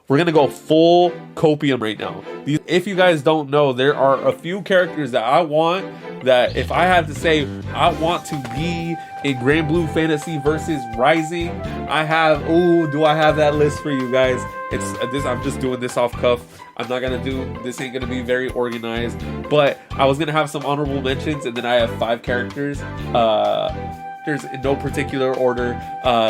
We're gonna go full copium right now. If you guys don't know, there are a few characters that I want, that if I had to say I want to be in Granblue Fantasy Versus Rising, I have, do I have that list for you guys? It's this, I'm just doing this off cuff. I'm not gonna do, this ain't gonna be very organized, but I was gonna have some honorable mentions, and then I have 5 characters. In no particular order.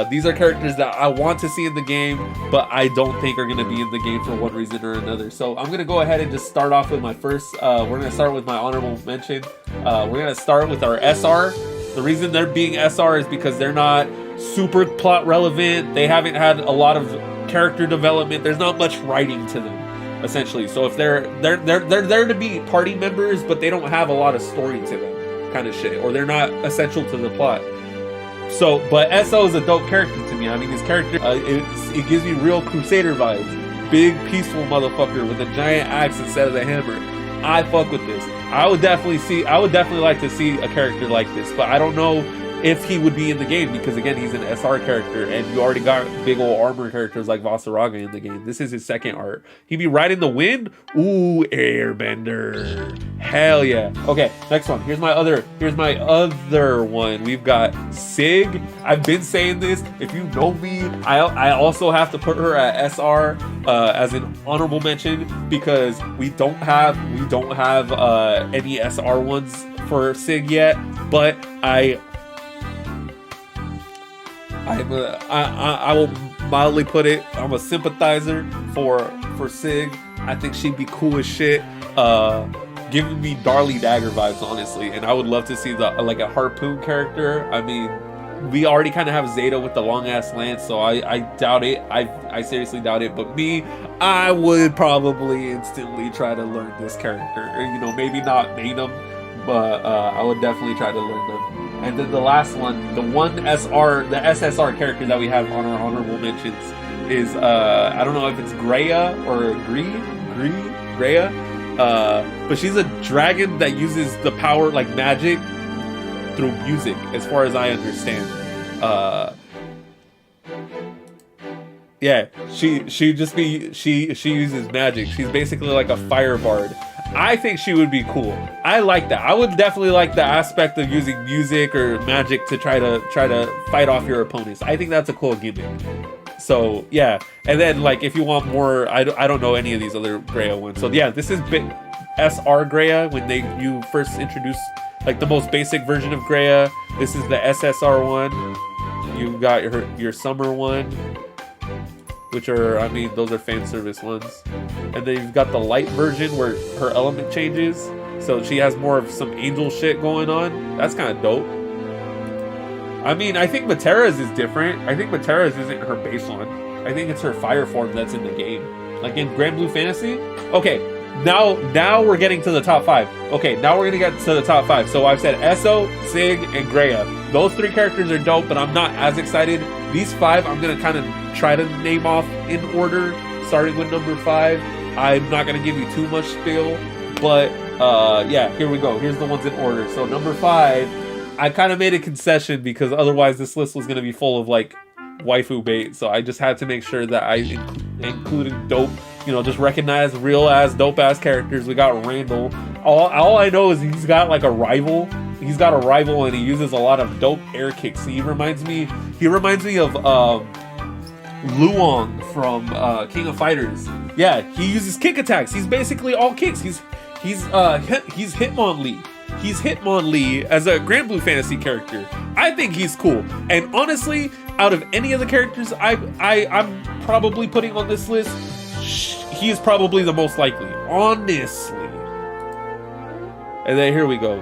These are characters that I want to see in the game, but I don't think are going to be in the game for one reason or another. So I'm going to go ahead and just start off with my first, we're going to start with my honorable mention. We're going to start with our SR. The reason they're being SR is because they're not super plot relevant. They haven't had a lot of character development. There's not much writing to them, essentially. So if they're there to be party members, but they don't have a lot of story to them, kind of shit, or they're not essential to the plot. So, but SO is a dope character to me. I mean, his character, it gives me real Crusader vibes. Big, peaceful motherfucker with a giant axe instead of a hammer. I fuck with this. I would definitely like to see a character like this, but I don't know if he would be in the game because, again, he's an SR character, and you already got big old armor characters like Vasaraga in the game. This is his second art. He be riding the wind? Ooh, airbender. Hell yeah. Okay, next one. Here's my other one. We've got Sig. I've been saying this. If you know me, I also have to put her at SR as an honorable mention because we don't have any SR ones for Sig yet, but I will mildly put it, I'm a sympathizer for Sig. I think she'd be cool as shit. Giving me Darly Dagger vibes, honestly, and I would love to see like a harpoon character. I mean, we already kind of have Zeta with the long ass lance, so I doubt it. I seriously doubt it. But me, I would probably instantly try to learn this character. You know, maybe not main them, but I would definitely try to learn them. And then the last one, the SSR character that we have on our honorable mentions is, I don't know if it's Greya or Greya, but she's a dragon that uses the power, like magic, through music, as far as I understand. Yeah, she uses magic. She's basically like a fire bard. I think she would be cool. I like that. I would definitely like the aspect of using music or magic to try to fight off your opponents. I think that's a cool gimmick. So yeah, and then like if you want more, I don't know any of these other Greya ones. So yeah, this is SR Greya when you first introduce like the most basic version of Greya. This is the SSR one. You got your summer one, which are, I mean, those are fan service ones. And then you've got the light version where her element changes. So she has more of some angel shit going on. That's kind of dope. I mean, I think Matera's is different. I think Matera's isn't her base one. I think it's her fire form that's in the game. Like in Granblue Fantasy. Okay, now we're getting to the top 5. Okay, now we're gonna get to the top 5. So I've said Esso, Sig, and Greya. Those 3 characters are dope, but I'm not as excited. These 5, I'm gonna kind of try to name off in order, starting with number 5. I'm not gonna give you too much spiel, but yeah, here we go. Here's the ones in order. So number 5, I kind of made a concession because otherwise this list was gonna be full of like waifu bait. So I just had to make sure that I included dope, you know, just recognize real ass dope ass characters. We got Randall. All I know is he's got like a rival. He's got a rival and he uses a lot of dope air kicks. He reminds me of Luong from King of Fighters. Yeah, he uses kick attacks. He's basically all kicks. He's Hitmonlee. He's Hitmonlee as a Granblue Fantasy character. I think he's cool. And honestly, out of any of the characters I'm probably putting on this list, he is probably the most likely. Honestly. And then here we go.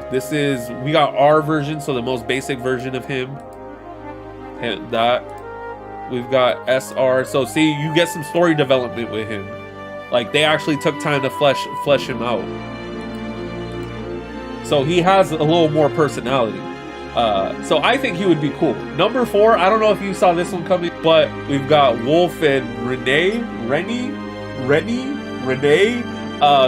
We got our version, so the most basic version of him. And that. We've got SR. So see, you get some story development with him. Like they actually took time to flesh him out. So he has a little more personality. So I think he would be cool. Number 4, I don't know if you saw this one coming, but we've got Wolf and Renee.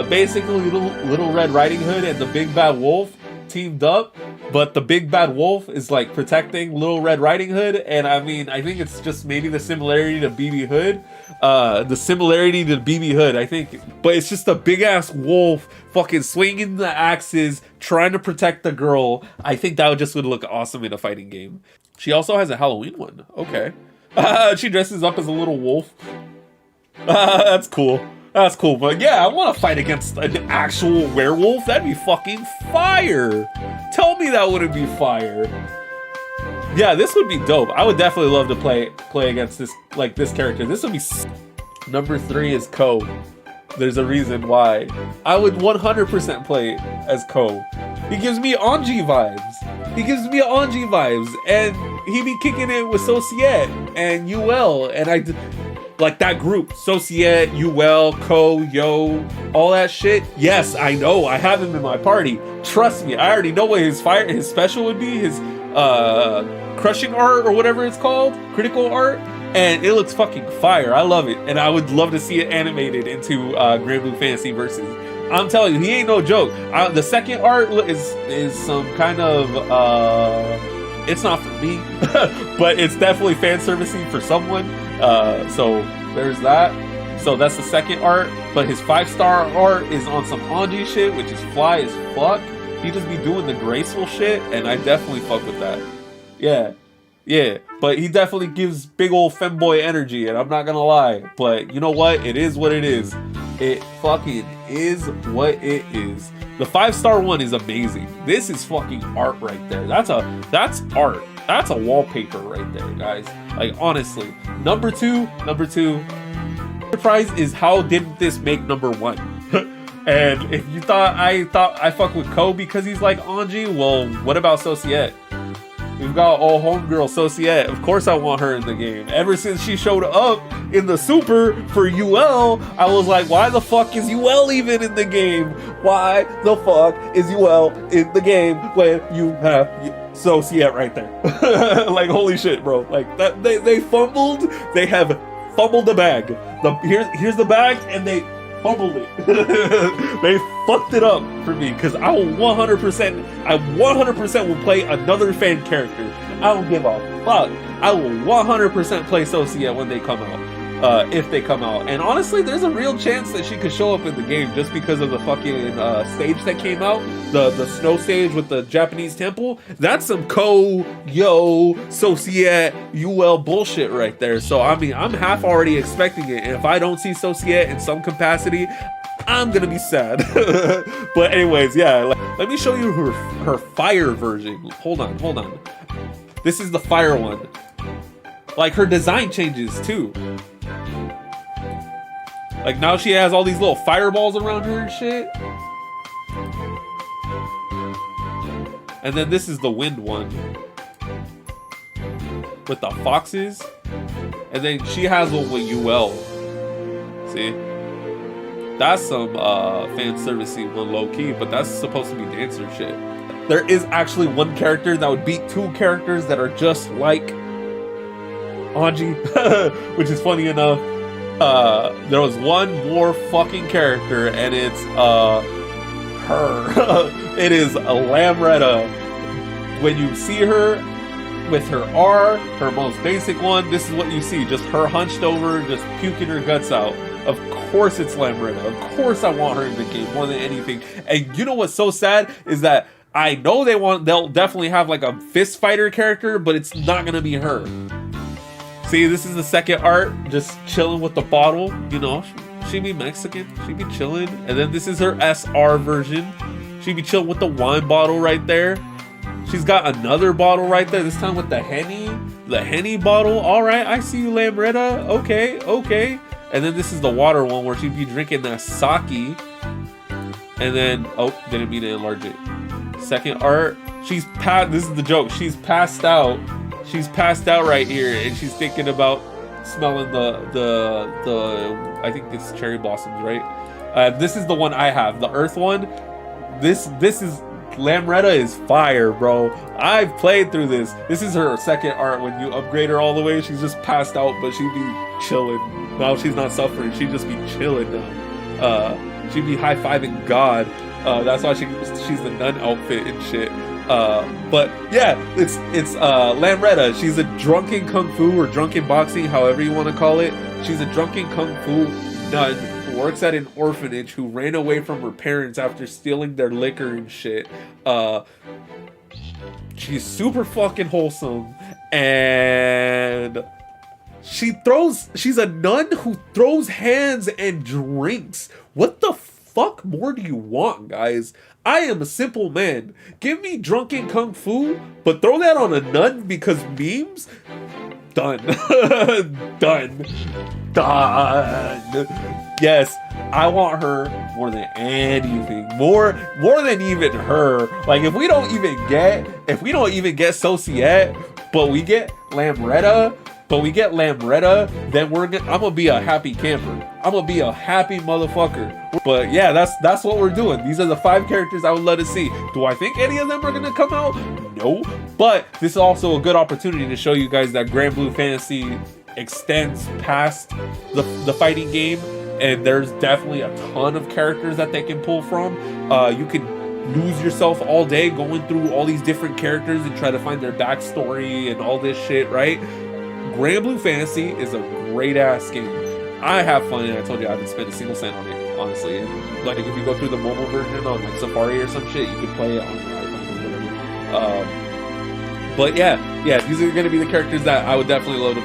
Basically Little Red Riding Hood and the Big Bad Wolf teamed up, but the big bad wolf is like protecting Little Red Riding Hood. And I mean, I think it's just maybe the similarity to BB Hood. I think, but it's just a big ass wolf fucking swinging the axes, trying to protect the girl. I think that would look awesome in a fighting game. She also has a Halloween one. Okay. She dresses up as a little wolf. That's cool. That's cool. But yeah, I want to fight against an actual werewolf. That'd be fucking fire. Tell me that wouldn't be fire. Yeah, this would be dope. I would definitely love to play against this character. This would be. Number 3 is Ko. There's a reason why. I would 100% play as Ko. He gives me Anji vibes. And he be kicking it with Societe and UL. And I like that group. Societe, UL, Ko, Yo, all that shit. Yes, I know. I have him in my party. Trust me. I already know what his special would be. His crushing art or whatever it's called. Critical art. And it looks fucking fire. I love it. And I would love to see it animated into Granblue Fantasy Versus. I'm telling you, he ain't no joke. The second art is some kind of... it's not for me. But it's definitely fan servicing for someone. So there's that. So that's the second art. But his 5-star art is on some Anji shit, which is fly as fuck. He just be doing the graceful shit. And I definitely fuck with that. Yeah, but he definitely gives big old femboy energy, and I'm not gonna lie. But you know what? It is what it is. It fucking is what it is. The 5-star one is amazing. This is fucking art right there. That's art. That's a wallpaper right there, guys. Like, honestly. Number two. Surprise is how didn't this make number 1? And if you thought I fuck with Ko because he's like Anji, well, what about Societe? We've got old homegirl Societe. Of course I want her in the game. Ever since she showed up in the super for UL, I was like, why the fuck is UL even in the game? Why the fuck is UL in the game when you have Societe right there? Like, holy shit, bro. Like, that they fumbled. They have fumbled the bag. Here's the bag, and they fumbled it. They fucked it up for me, because I 100% will play another fan character. I don't give a fuck. I will 100% play Societe when they come out. If they come out. And honestly, there's a real chance that she could show up in the game just because of the fucking stage that came out. The snow stage with the Japanese temple. That's some Ko, Yo, Societe, UL bullshit right there. So, I mean, I'm half already expecting it. And if I don't see Societe in some capacity, I'm gonna be sad. But anyways, yeah. Let me show you her fire version. Hold on. This is the fire one. Like, her design changes too. Like, now she has all these little fireballs around her and shit. And then this is the wind one. With the foxes. And then she has one with UL. See? That's some fan servicing one low key, but that's supposed to be dancer shit. There is actually one character that would beat 2 characters that are just like Anji, which is funny enough. There was one more fucking character, and it's her. It is Lamretta. When you see her with her R, her most basic one, this is what you see. Just her hunched over, just puking her guts out. Of course it's Lamretta. Of course I want her in the game more than anything. And you know what's so sad is that I know they'll definitely have like a fist fighter character, but it's not gonna be her. See, this is the second art, just chilling with the bottle. You know, she be Mexican, she be chilling. And then this is her SR version. She be chilling with the wine bottle right there. She's got another bottle right there, this time with the Henny bottle. All right, I see you, Lamretta. Okay. And then this is the water one where she'd be drinking that sake. And then, oh, didn't mean to enlarge it. Second art, this is the joke. She's passed out. She's passed out right here, and she's thinking about smelling the I think it's cherry blossoms, right? This is the one I have, the earth one. This is Lamretta is fire, bro. I've played through this. This is her second art. When you upgrade her all the way, she's just passed out, but she'd be chilling. Now she's not suffering. She'd just be chilling now. She'd be high-fiving God. That's why she's the nun outfit and shit. But yeah, it's Lamretta. She's a drunken kung fu or drunken boxing, however you want to call it. She's a drunken kung fu nun who works at an orphanage who ran away from her parents after stealing their liquor and shit. She's super fucking wholesome, and she's a nun who throws hands and drinks. What the fuck more do you want, guys? I am a simple man. Give me drunken kung fu, but throw that on a nun because memes? Done. Done. Done. Yes, I want her more than anything. More than even her. Like, if we don't even get Societte, but we get Lamretta, then I'm gonna be a happy camper. I'm gonna be a happy motherfucker. But yeah, that's what we're doing. These are the 5 characters I would love to see. Do I think any of them are gonna come out? No. But this is also a good opportunity to show you guys that Granblue Fantasy extends past the fighting game, and there's definitely a ton of characters that they can pull from. You could lose yourself all day going through all these different characters and try to find their backstory and all this shit, right? Granblue Fantasy is a great ass game. I have fun, and I told you I haven't spent a single cent on it, honestly. And like, if you go through the mobile version on like Safari or some shit, you can play it on your iPhone or whatever. But yeah, these are gonna be the characters that I would definitely love to